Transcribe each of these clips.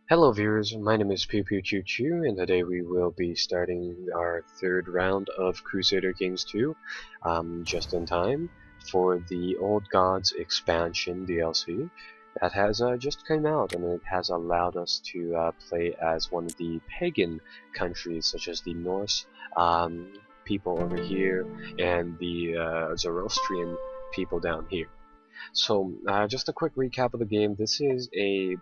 Hello viewers, my name is Pew Pew Choo Choo, and today we will be starting our third round of Crusader Kings 2, just in time for the Old Gods expansion DLC that has just come out, and it has allowed us to play as one of the pagan countries, such as the Norse people over here and the Zoroastrian people down here. So, just a quick recap of the game. This is a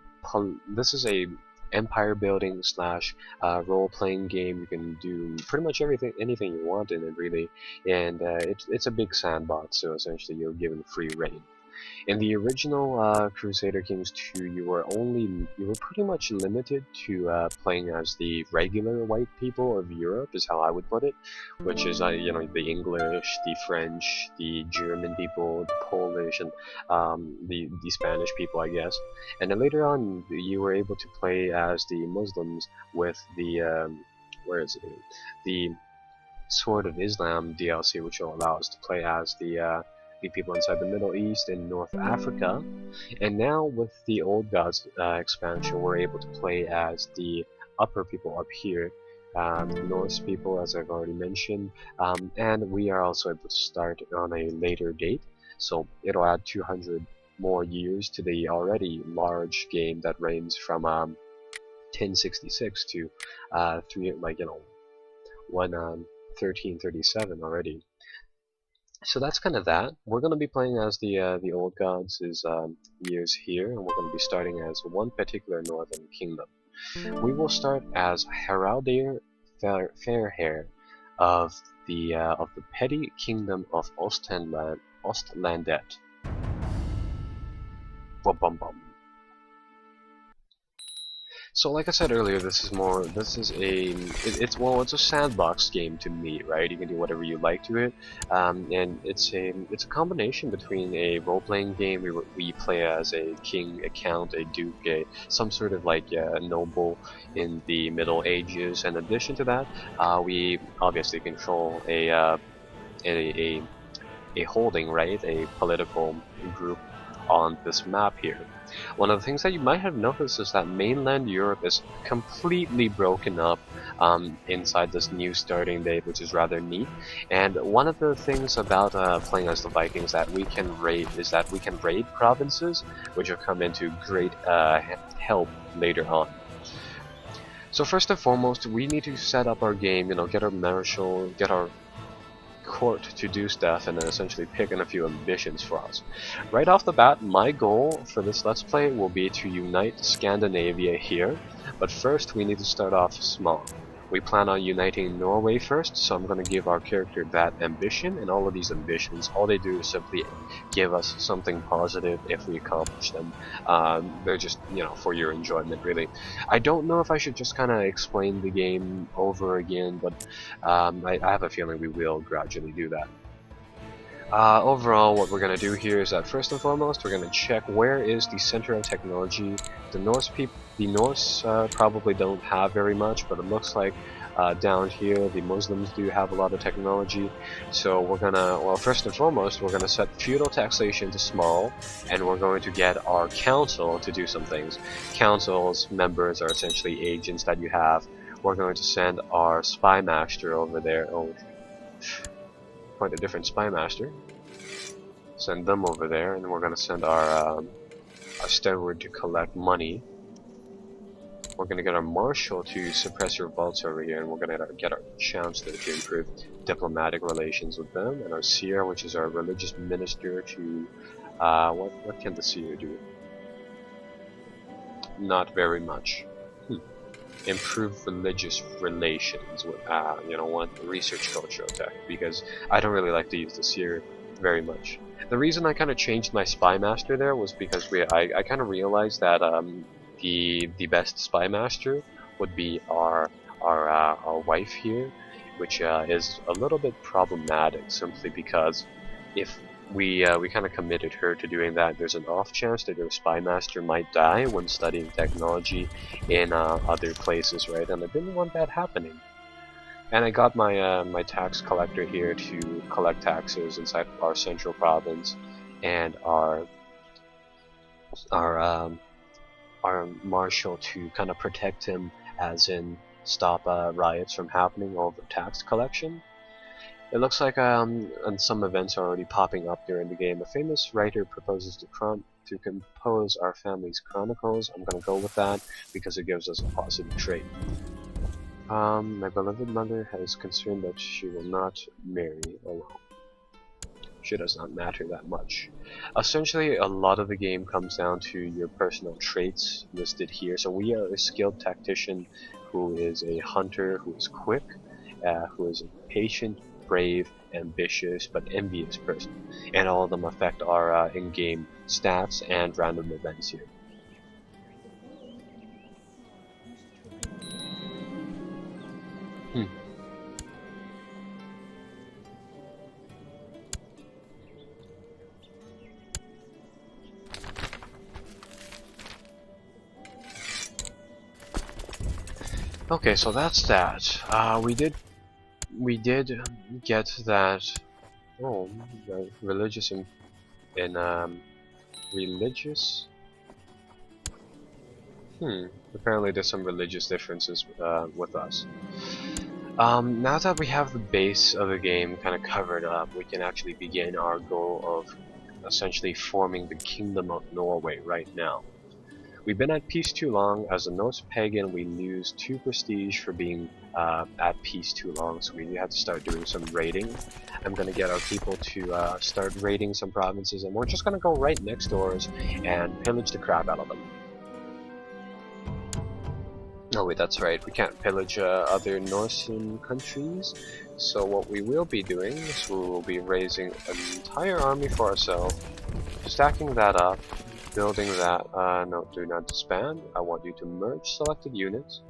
empire building slash role playing game. You can do pretty much anything you want in it, really, and it's a big sandbox. So essentially, you're given free reign. In the original Crusader Kings 2, you were pretty much limited to playing as the regular white people of Europe, is how I would put it, which is the English, the French, the German people, the Polish, and the Spanish people, I guess. And then later on, you were able to play as the Muslims with the where is it? The Sword of Islam DLC, which will allow us to play as the people inside the Middle East and North Africa. And now with the Old Gods expansion, we're able to play as the upper people up here, the Norse people, as I've already mentioned, and we are also able to start on a later date, so it'll add 200 more years to the already large game that ranges from 1066 to 1337 already. So that's kind of that. We're going to be playing as the Old Gods' years here, and we're going to be starting as one particular northern kingdom. We will start as Haraldir Fairhair of the petty kingdom of Osterlandet. Bum bum bum. So like I said earlier, it's a sandbox game to me, right? You can do whatever you like to it, and it's a combination between a role-playing game where we play as a king, a count, a duke, some sort of noble in the Middle Ages. In addition to that, we obviously control a holding, right? A political group on this map here. One of the things that you might have noticed is that mainland Europe is completely broken up inside this new starting date, which is rather neat. And one of the things about playing as the Vikings that we can raid provinces, which will come into great help later on. So first and foremost, we need to set up our game, get our marshal, get our court to do stuff, and then essentially pick in a few ambitions for us. Right off the bat, my goal for this Let's Play will be to unite Scandinavia here, but first we need to start off small. We plan on uniting Norway first, so I'm going to give our character that ambition, and all of these ambitions, all they do is simply give us something positive if we accomplish them. They're just, for your enjoyment, really. I don't know if I should just kind of explain the game over again, but I have a feeling we will gradually do that. Overall, what we're going to do here is that first and foremost, we're going to check where is the center of technology. The Norse probably don't have very much, but it looks like down here the Muslims do have a lot of technology. So we're gonna, first and foremost, we're gonna set feudal taxation to small, and we're going to get our council to do some things. Council's members are essentially agents that you have. We're going to send our spy master over there. Oh, quite a different spy master. Send them over there, and then we're going to send our steward to collect money. We're going to get our marshal to suppress revolts over here, and we're going to get our chancellor to improve diplomatic relations with them, and our seer, which is our religious minister, to what can the seer do? Not very much. Improve religious relations with one research cultural tech, because I don't really like to use the seer very much. The reason I kind of changed my spy master there was because I kind of realized that the best spy master would be our wife here, which is a little bit problematic simply because if we kind of committed her to doing that, there's an off chance that your spy master might die when studying technology in other places, right? And I didn't want that happening. And I got my my tax collector here to collect taxes inside our central province and our our marshal to kind of protect him, as in stop riots from happening over tax collection. It looks like and some events are already popping up during the game. A famous writer proposes to compose our family's chronicles. I'm gonna go with that because it gives us a positive trait. My beloved mother has concern that she will not marry alone. She does not matter that much. Essentially, a lot of the game comes down to your personal traits listed here. So we are a skilled tactician who is a hunter, who is quick, who is a patient, brave, ambitious, but envious person. And all of them affect our in-game stats and random events here. Okay, so that's that. We did get that. Oh, religious in religious. Apparently there's some religious differences with us. Now that we have the base of the game kind of covered up, we can actually begin our goal of essentially forming the Kingdom of Norway right now. We've been at peace too long. As a Norse pagan, we lose 2 prestige for being at peace too long, so we have to start doing some raiding. I'm going to get our people to start raiding some provinces, and we're just going to go right next doors and pillage the crap out of them. Oh wait, that's right, we can't pillage other Norsen countries, so what we will be doing is we will be raising an entire army for ourselves, stacking that up, building that. No, do not disband. I want you to merge selected units.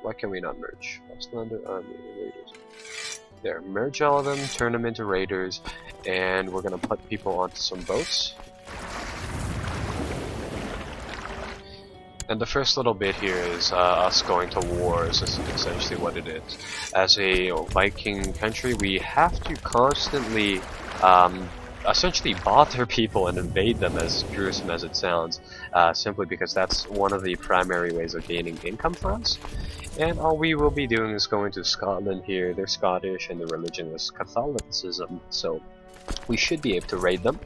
Why can we not merge? Osterlander army, raiders. There, merge all of them, turn them into raiders, and we're gonna put people onto some boats. And the first little bit here is us going to war. This is essentially what it is. As a Viking country, we have to constantly essentially bother people and invade them, as gruesome as it sounds, simply because that's one of the primary ways of gaining income for us. And all we will be doing is going to Scotland here. They're Scottish and the religion is Catholicism, so we should be able to raid them.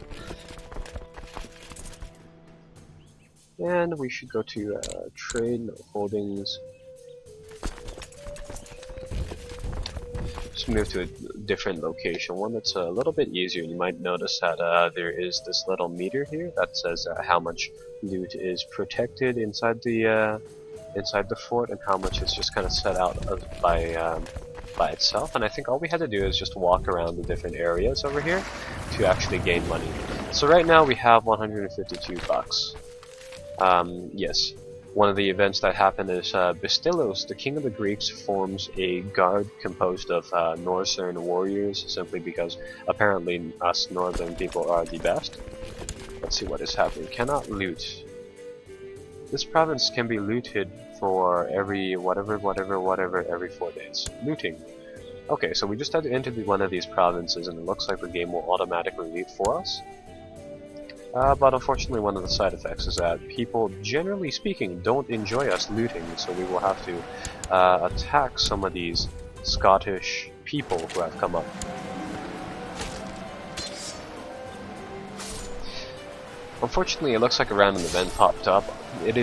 And we should go to trade, no holdings. Just move to a different location, one that's a little bit easier. You might notice that there is this little meter here that says how much loot is protected inside the fort and how much is just kind of set out by itself. And I think all we had to do is just walk around the different areas over here to actually gain money. So right now we have 152 bucks. Yes. One of the events that happened is Bastilos, the king of the Greeks, forms a guard composed of Northern warriors, simply because apparently us northern people are the best. Let's see what is happening. Cannot loot. This province can be looted for every whatever every 4 days. Looting. Okay, so we just had to enter one of these provinces and it looks like the game will automatically loot for us. But unfortunately one of the side effects is that people, generally speaking, don't enjoy us looting, so we will have to attack some of these Scottish people who have come up. Unfortunately, it looks like a random event popped up. It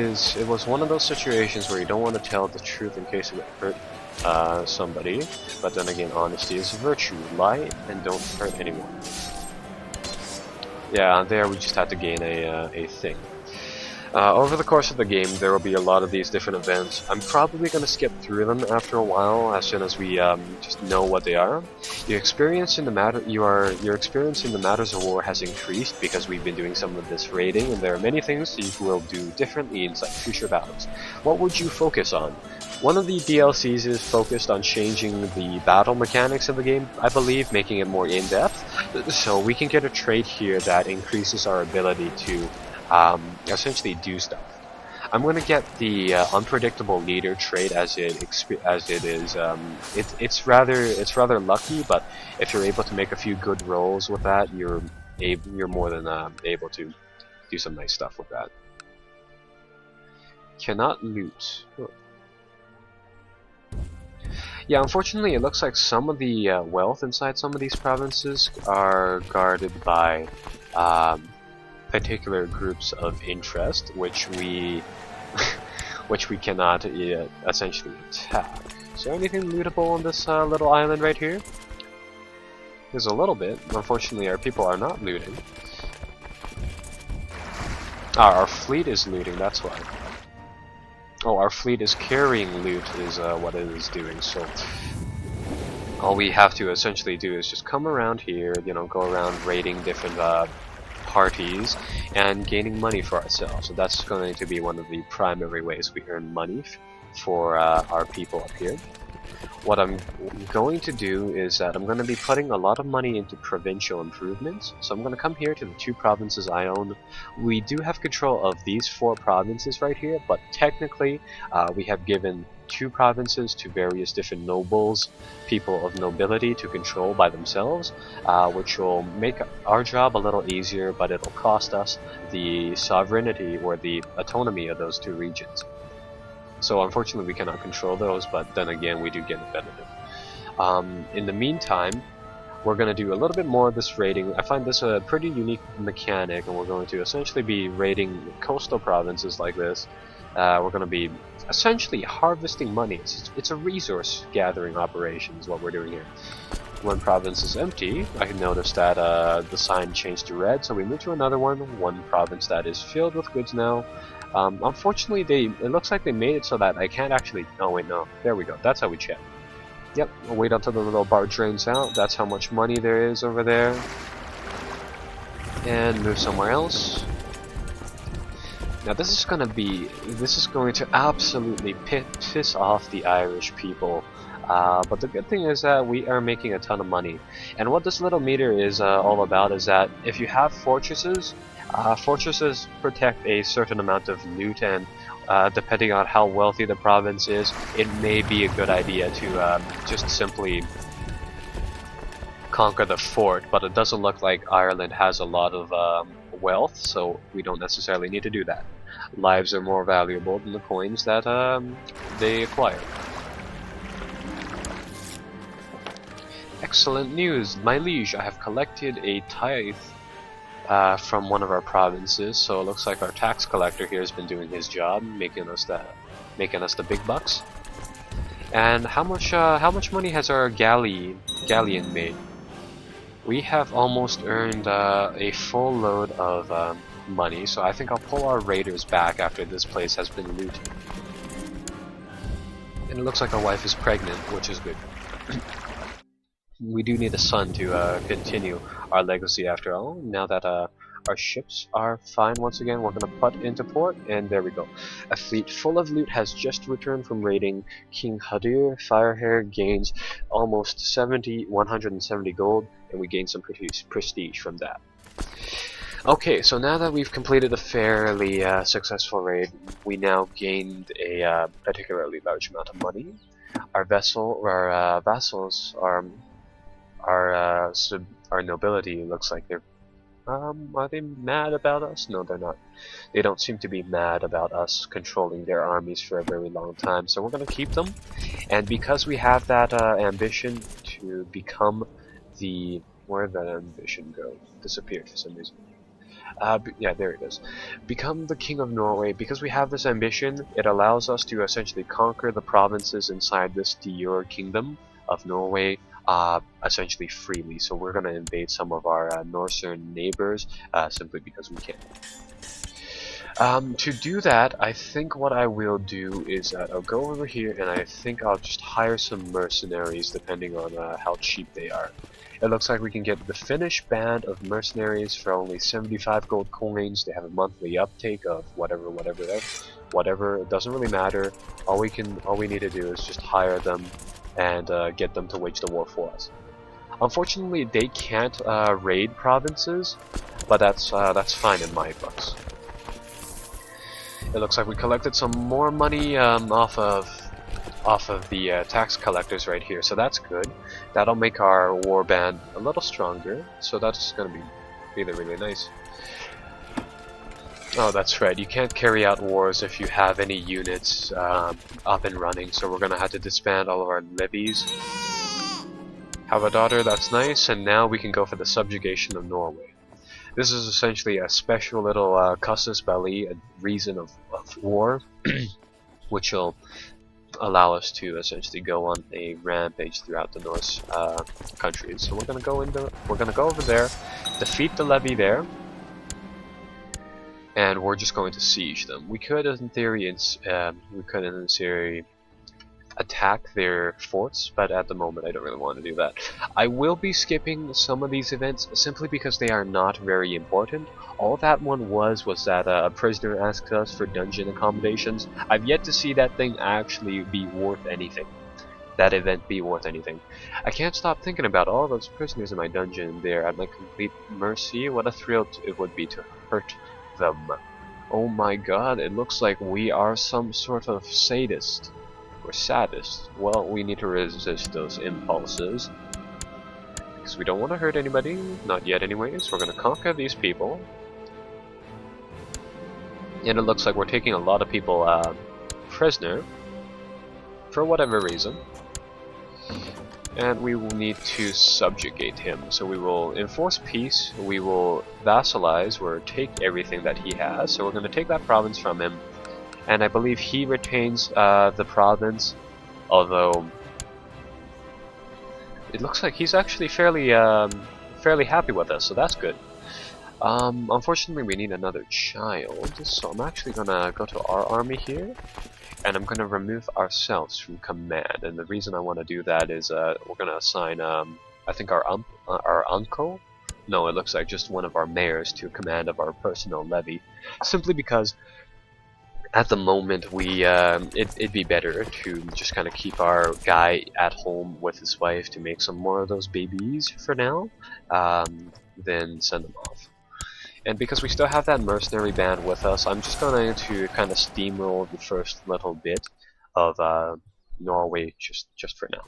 was one of those situations where you don't want to tell the truth in case it would hurt somebody, but then again, honesty is a virtue. Lie and don't hurt anyone. Yeah, there we just had to gain a thing. Over the course of the game, there will be a lot of these different events. I'm probably going to skip through them after a while, as soon as we just know what they are. Your experience in the matters of war has increased because we've been doing some of this raiding, and there are many things you will do differently inside future battles. What would you focus on? One of the DLCs is focused on changing the battle mechanics of the game, I believe, making it more in-depth. So we can get a trait here that increases our ability to essentially do stuff. I'm going to get the unpredictable leader trait as it is. It's rather lucky, but if you're able to make a few good rolls with that, you're more than able to do some nice stuff with that. Cannot loot. Oh. Yeah, unfortunately, it looks like some of the wealth inside some of these provinces are guarded by particular groups of interest, which we which we cannot essentially attack. Is there anything lootable on this little island right here? There's a little bit. Unfortunately, our people are not looting. Our fleet is looting, that's why. Oh, our fleet is carrying loot is what it is doing, so all we have to essentially do is just come around here, you know, go around raiding different parties and gaining money for ourselves. So that's going to be one of the primary ways we earn money for our people up here. What I'm going to do is that I'm going to be putting a lot of money into provincial improvements. So I'm going to come here to the 2 provinces I own. We do have control of these 4 provinces right here, but technically we have given 2 provinces to various different nobles, people of nobility to control by themselves, which will make our job a little easier, but it'll cost us the sovereignty or the autonomy of those 2 regions. So unfortunately we cannot control those, but then again we do get a benefit. In the meantime, we're going to do a little bit more of this raiding. I find this a pretty unique mechanic, and we're going to essentially be raiding coastal provinces like this. We're going to be essentially harvesting money. It's a resource gathering operation is what we're doing here. One province is empty. I can notice that the sign changed to red, so we move to another one. One province that is filled with goods now. Unfortunately, it looks like they made it so that I can't actually... Oh wait, no. There we go. That's how we check. Yep, we'll wait until the little bar drains out. That's how much money there is over there. And move somewhere else. Now this is going to absolutely piss off the Irish people. But the good thing is that we are making a ton of money. And what this little meter is all about is that if you have fortresses, fortresses protect a certain amount of loot, and depending on how wealthy the province is, it may be a good idea to just simply conquer the fort, but it doesn't look like Ireland has a lot of wealth, so we don't necessarily need to do that. Lives are more valuable than the coins that they acquire. Excellent news, my liege, I have collected a tithe from one of our provinces, so it looks like our tax collector here has been doing his job, making us the big bucks. And how much money has our galleon made? We have almost earned a full load of money, so I think I'll pull our raiders back after this place has been looted. And it looks like our wife is pregnant, which is good. We do need a son to continue our legacy after all. Now that our ships are fine once again, we're going to put into port, and there we go. A fleet full of loot has just returned from raiding. King Hadir Firehair gains almost 170 gold, and we gain some prestige from that. Okay, so now that we've completed a fairly successful raid, we now gained a particularly large amount of money. Our vassals our nobility looks like they're are they mad about us? No, they're not. They don't seem to be mad about us controlling their armies for a very long time, so we're gonna keep them. And because we have that ambition to become the... where did that ambition go? Disappeared for some reason. Yeah, there it is. Become the King of Norway. Because we have this ambition, it allows us to essentially conquer the provinces inside this de jure kingdom of Norway essentially freely. So we're going to invade some of our Northern neighbors simply because we can. To do that, I think what I will do is that I'll go over here and I think I'll just hire some mercenaries depending on how cheap they are. It looks like we can get the Finnish band of mercenaries for only 75 gold coins. They have a monthly uptake of whatever, it doesn't really matter. All we need to do is just hire them and get them to wage the war for us. Unfortunately, they can't raid provinces, but that's fine in my books. It looks like we collected some more money off of the tax collectors right here, so that's good. That'll make our war band a little stronger, so that's going to be really, really nice. Oh, that's right. You can't carry out wars if you have any units up and running, so we're gonna have to disband all of our levies. Have a daughter, that's nice, and now we can go for the subjugation of Norway. This is essentially a special little casus belli, a reason of war, which will allow us to essentially go on a rampage throughout the Norse countries. So we're gonna go over there, defeat the levy there, and we're just going to siege them. We could, in theory, attack their forts, but at the moment I don't really want to do that. I will be skipping some of these events simply because they are not very important. All that one was that a prisoner asked us for dungeon accommodations. I've yet to see that thing actually be worth anything. That event be worth anything. I can't stop thinking about all those prisoners in my dungeon there at my complete mercy. What a thrill it would be to hurt them. Oh my god, it looks like we are some sort of sadist. Or sadist. Well, we need to resist those impulses. Because we don't want to hurt anybody. Not yet anyways. We're going to conquer these people. And it looks like we're taking a lot of people prisoner. For whatever reason. And we will need to subjugate him. So we will enforce peace. We will vassalize or take everything that he has. So we're going to take that province from him. And I believe he retains the province, although it looks like he's actually fairly happy with us, so that's good. Unfortunately, we need another child, so I'm actually gonna go to our army here, and I'm gonna remove ourselves from command. And the reason I want to do that is we're gonna assign I think our uncle. No, it looks like just one of our mayors to command of our personal levy, simply because at the moment, it'd be better to just kind of keep our guy at home with his wife to make some more of those babies for now, than send them off. And because we still have that mercenary band with us, I'm just going to kind of steamroll the first little bit of Norway just for now.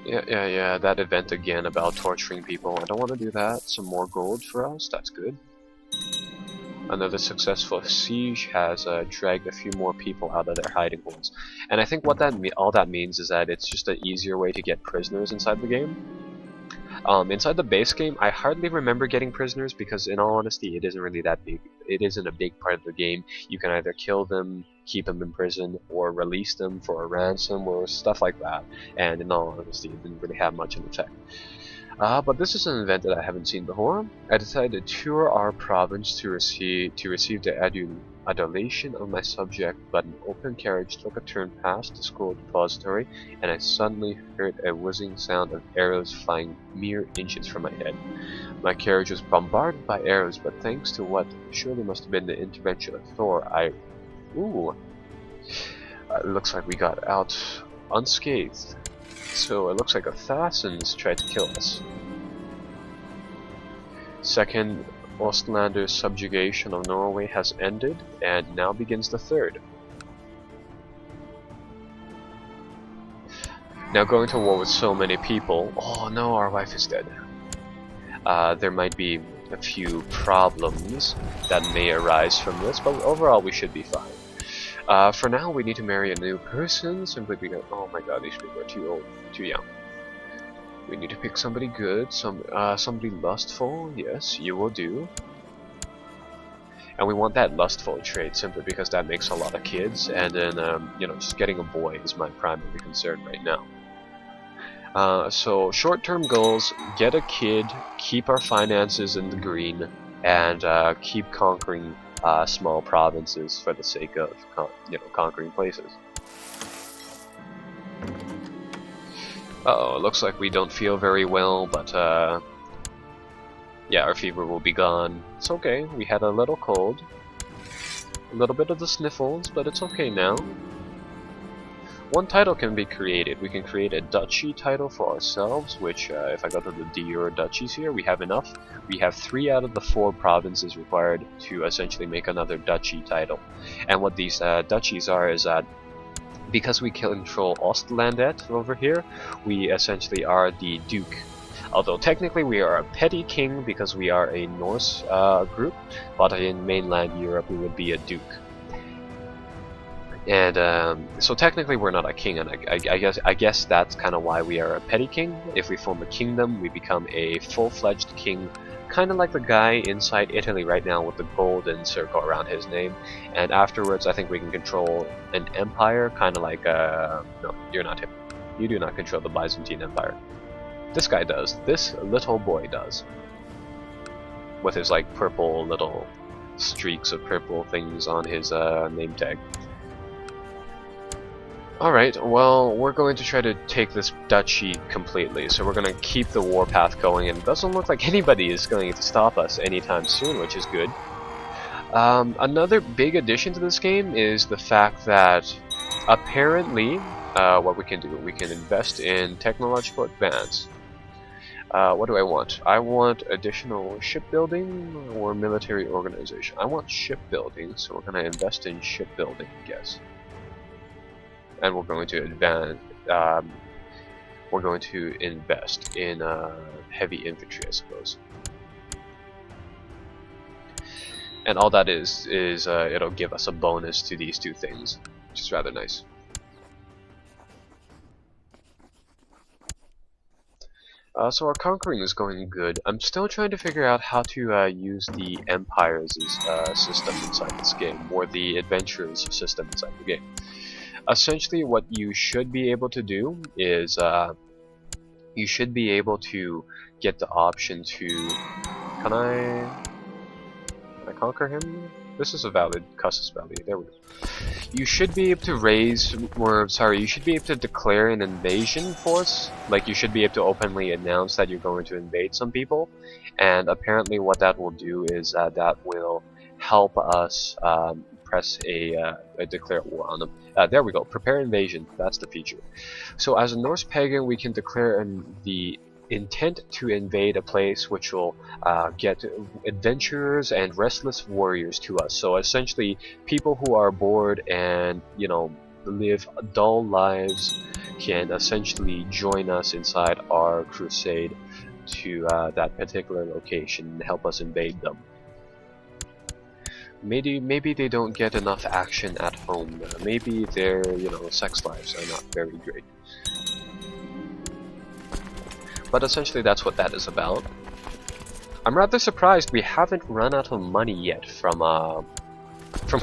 Yeah, that event again about torturing people. I don't want to do that. Some more gold for us, that's good. Another successful siege has dragged a few more people out of their hiding holes. And I think what all that means is that it's just an easier way to get prisoners inside the game. Inside the base game, I hardly remember getting prisoners because, in all honesty, it isn't really that big. It isn't a big part of the game. You can either kill them, keep them in prison, or release them for a ransom or stuff like that. And in all honesty, it didn't really have much of an effect. But this is an event that I haven't seen before. I decided to tour our province to receive the adulation of my subject, but an open carriage took a turn past the school depository, and I suddenly heard a whizzing sound of arrows flying mere inches from my head. My carriage was bombarded by arrows, but thanks to what surely must have been the intervention of Thor, it looks like we got out unscathed. So it looks like assassins tried to kill us. Second Osterlander's subjugation of Norway has ended, and now begins the third. Now going to war with so many people. Oh no, our wife is dead. There might be a few problems that may arise from this, but overall we should be fine. For now, we need to marry a new person, simply because, oh my god, these people are too old, too young. We need to pick somebody good, somebody lustful, yes, you will do. And we want that lustful trait, simply because that makes a lot of kids, and then, just getting a boy is my primary concern right now. So, short-term goals, get a kid, keep our finances in the green, and keep conquering small provinces for the sake of conquering places. Uh-oh, it looks like we don't feel very well, but yeah, our fever will be gone. It's okay, we had a little cold, a little bit of the sniffles, but it's okay now. One title can be created. We can create a duchy title for ourselves, which if I go to the Dior duchies here, we have enough. We have 3 out of the 4 provinces required to essentially make another duchy title. And what these duchies are is that because we control Osterlander over here, we essentially are the duke Although technically we are a petty king because we are a Norse group, but in mainland Europe we would be a duke. And so technically we're not a king, and I guess that's kind of why we are a petty king. If we form a kingdom, we become a full-fledged king, kind of like the guy inside Italy right now with the golden circle around his name. And afterwards, I think we can control an empire, kind of like no, you're not him. You do not control the Byzantine Empire. This guy does. This little boy does. With his like purple little streaks of purple things on his name tag. Alright, well, we're going to try to take this duchy completely, so we're going to keep the warpath going, and it doesn't look like anybody is going to stop us anytime soon, which is good. Another big addition to this game is the fact that apparently, what we can do, we can invest in technological advance. What do I want? I want additional shipbuilding or military organization. I want shipbuilding, so we're going to invest in shipbuilding, I guess. And we're going to invest in heavy infantry, I suppose. And all that is it'll give us a bonus to these two things, which is rather nice. So our conquering is going good. I'm still trying to figure out how to use the Empires' system inside this game, or the Adventurers system inside the game. Essentially, what you should be able to do is you should be able to get the option to... Can I conquer him? This is a valid Cussus Valley. There we go. You should be able to raise, or sorry, you should be able to declare an invasion force. Like, you should be able to openly announce that you're going to invade some people. And apparently what that will do is that will help us declare war on them. There we go. Prepare invasion. That's the feature. So as a Norse pagan, we can declare the intent to invade a place, which will get adventurers and restless warriors to us. So essentially, people who are bored and live dull lives can essentially join us inside our crusade to that particular location and help us invade them. Maybe they don't get enough action at home. Maybe their sex lives are not very great. But essentially that's what that is about. I'm rather surprised we haven't run out of money yet from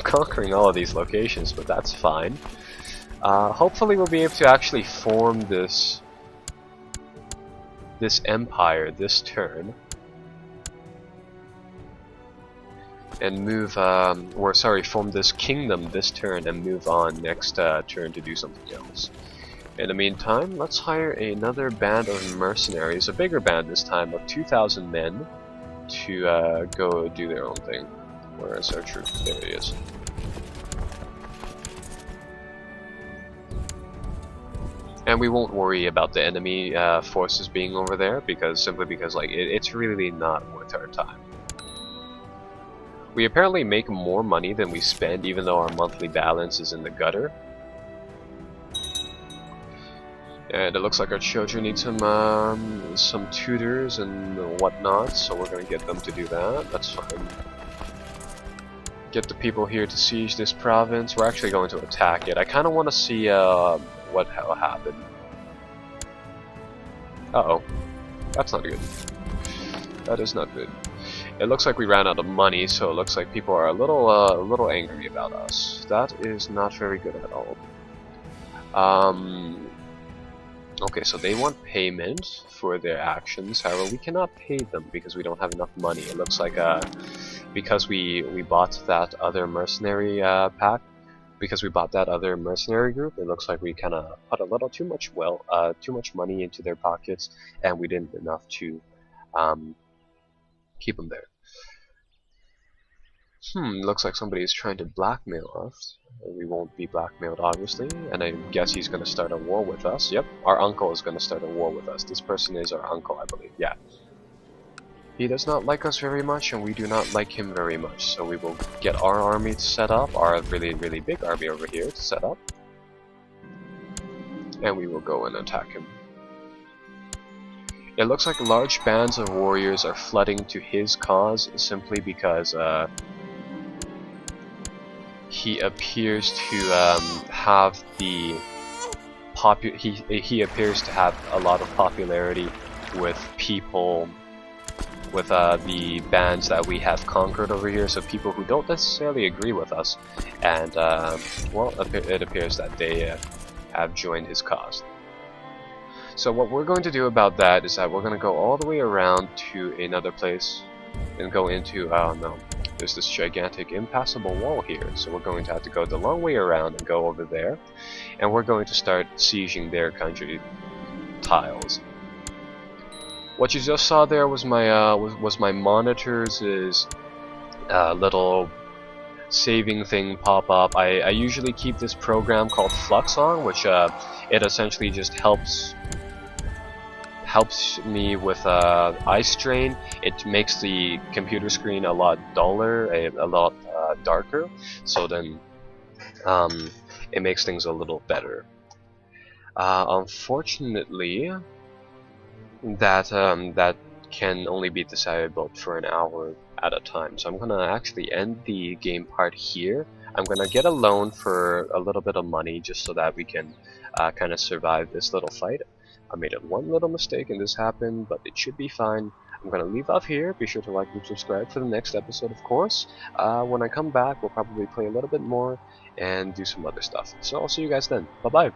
conquering all of these locations, but that's fine. Hopefully we'll be able to actually form this empire this turn. And move, form this kingdom this turn and move on next turn to do something else. In the meantime, let's hire another band of mercenaries, a bigger band this time of 2,000 men, to go do their own thing. Where is our troop? There he is. And we won't worry about the enemy forces being over there, simply because it's really not worth our time. We apparently make more money than we spend, even though our monthly balance is in the gutter. And it looks like our children need some tutors and whatnot, so we're gonna get them to do that. That's fine. Get the people here to siege this province. We're actually going to attack it. I kind of want to see what will happen. Uh-oh. That's not good. That is not good. It looks like we ran out of money, so it looks like people are a little angry about us. That is not very good at all. Okay, so they want payment for their actions. However, we cannot pay them because we don't have enough money. It looks like because we bought that other mercenary pack, because we bought that other mercenary group, it looks like we kind of put a little too much money into their pockets, and we didn't enough to keep them there. Looks like somebody is trying to blackmail us. We won't be blackmailed, obviously, and I guess he's going to start a war with us. Yep, our uncle is going to start a war with us. This person is our uncle, I believe. Yeah. He does not like us very much, and we do not like him very much, so we will get our army set up, our really, really big army over here to set up, and we will go and attack him. It looks like large bands of warriors are flooding to his cause simply because he appears to have the he appears to have a lot of popularity with people, with the bands that we have conquered over here, so people who don't necessarily agree with us, and well, it appears that they have joined his cause. So what we're going to do about that is that we're going to go all the way around to another place and go into, no, there's this gigantic impassable wall here, so we're going to have to go the long way around and go over there, and we're going to start sieging their country tiles. What you just saw there was my monitor's little saving thing pop up. I usually keep this program called Flux on, which it essentially just helps me with eye strain. It makes the computer screen a lot duller, a lot darker, so then it makes things a little better. Unfortunately, that can only be disabled for an hour at a time, so I'm gonna actually end the game part here. I'm gonna get a loan for a little bit of money just so that we can kind of survive this little fight. I made one little mistake and this happened, but it should be fine. I'm gonna leave off here. Be sure to like and subscribe for the next episode, of course. When I come back, we'll probably play a little bit more and do some other stuff. So I'll see you guys then. Bye bye.